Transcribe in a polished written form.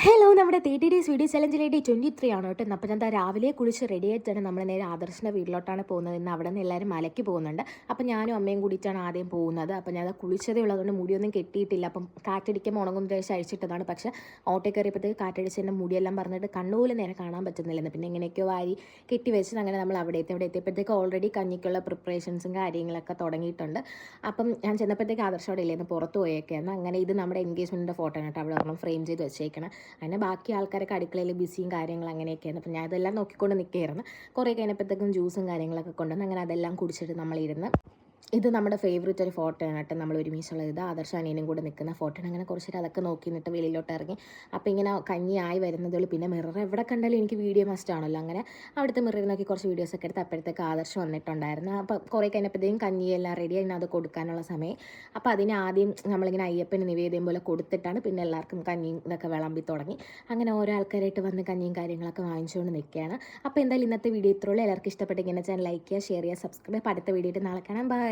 Hello നമ്മുടെ 30 days video ചലഞ്ചിലെ 23 ആണ് കേട്ടോ. അപ്പോൾ ഞാൻ രാവിലെ കുളിച്ച് റെഡി ആയിട്ടാണ് നമ്മൾ നേരെ ആദർശിൻ്റെ വീട്ടിലോട്ടാണ് പോകുന്നത്. ഇന്ന് അവിടെ നിന്ന് എല്ലാവരും മലയ്ക്ക് പോകുന്നുണ്ട്. അപ്പോൾ ഞാനും അമ്മയും കൂടിയിട്ടാണ് ആദ്യം പോകുന്നത്. അപ്പോൾ ഞാൻ കുളിച്ചതേ ഉള്ളതുകൊണ്ട് മുടിയൊന്നും കെട്ടിയിട്ടില്ല. അപ്പം കാറ്റടിക്കുമ്പോൾ ഉണങ്ങും ദേശം അഴിച്ചിട്ടതാണ്. പക്ഷേ ഓട്ടോ കയറിയപ്പോഴത്തേക്ക് കാറ്റടിച്ച് എൻ്റെ മുടിയെല്ലാം പറഞ്ഞിട്ട് കണ്ണുപോലും നേരെ കാണാൻ പറ്റുന്നില്ലെന്ന്. പിന്നെ എങ്ങനെയൊക്കെയോ വാരി കെട്ടി വെച്ചിട്ട് അങ്ങനെ നമ്മൾ അവിടെ എത്തിയപ്പോഴത്തേക്ക് ഓൾറെഡി കഞ്ഞിക്കുള്ള പ്രിപ്പറേഷൻസും കാര്യങ്ങളൊക്കെ തുടങ്ങിയിട്ടുണ്ട്. അപ്പം ഞാൻ ചെന്നപ്പോഴത്തേക്ക് ആദർശം അവിടെ ഇല്ലായിരുന്നു, പുറത്ത് പോയേക്കായിരുന്നു. അങ്ങനെ ഇത് നമ്മുടെ എൻഗേജ്മെൻറ്റിൻ്റെ ഫോട്ടോ ആണ് കേട്ടോ. അവിടെ ഒരെണ്ണം ഫ്രെയിം ചെയ്ത് വെച്ചേക്കണം. അങ്ങനെ ബാക്കി ആൾക്കാരൊക്കെ അടുക്കളയിൽ ബിസിയും കാര്യങ്ങളും അങ്ങനെയൊക്കെയാണ്. അപ്പം ഞാൻ അതെല്ലാം നോക്കിക്കൊണ്ട് നിൽക്കുകയായിരുന്നു. കുറേ കഴിഞ്ഞപ്പോഴത്തേക്കും ജ്യൂസും കാര്യങ്ങളൊക്കെ കൊണ്ടുവന്ന് അങ്ങനെ അതെല്ലാം കുടിച്ചിട്ട് നമ്മളിരുന്ന് ഇത് നമ്മുടെ ഫേവറേറ്റ് ഒരു ഫോട്ടോയാണ് കേട്ടോ. നമ്മൾ ഒരുമിച്ചുള്ളത് ഇത് ആദർശ അനിയനും കൂടെ നിൽക്കുന്ന ഫോട്ടോയാണ്. അങ്ങനെ കുറച്ചിട്ട് അതൊക്കെ നോക്കി നിന്നിട്ട് വെളിയിലോട്ട് ഇറങ്ങി. അപ്പോൾ ഇങ്ങനെ കഞ്ഞിയായി വരുന്നതേ ഉള്ളൂ. പിന്നെ മിറർ എവിടെ കണ്ടാലും എനിക്ക് വീഡിയോ മസ്റ്റ് ആണല്ലോ. അങ്ങനെ അവിടുത്തെ മിററിൽ നോക്കി കുറച്ച് വീഡിയോസൊക്കെ എടുത്ത് അപ്പോഴത്തേക്ക് ആദർശം വന്നിട്ടുണ്ടായിരുന്നു. അപ്പോൾ കുറേ കഴിഞ്ഞപ്പോഴത്തേക്കും കഞ്ഞിയെല്ലാം റെഡി ആയി അത് കൊടുക്കാനുള്ള സമയം. അപ്പോൾ അതിന് ആദ്യം നമ്മളിങ്ങനെ അയ്യപ്പന് നിവേദ്യം പോലെ കൊടുത്തിട്ടാണ് പിന്നെ എല്ലാവർക്കും കഞ്ഞിയും ഇതൊക്കെ വിളമ്പി തുടങ്ങി. അങ്ങനെ ഓരോ ആൾക്കാരായിട്ട് വന്ന് കഞ്ഞിയും കാര്യങ്ങളൊക്കെ വാങ്ങിച്ചുകൊണ്ട് നിൽക്കുകയാണ്. അപ്പോൾ എന്തായാലും ഇന്നത്തെ വീഡിയോ ഇത്രയുള്ളൂ. എല്ലാവർക്കും ഇഷ്ടപ്പെട്ടെങ്കിൽ ചാനൽ ലൈക്ക് ചെയ്യുക, ഷെയർ ചെയ്യുക, സബ്സ്ക്രൈബ് ചെയ്യുക. അടുത്ത വീഡിയോ നാളെ കാണാം. ബൈ.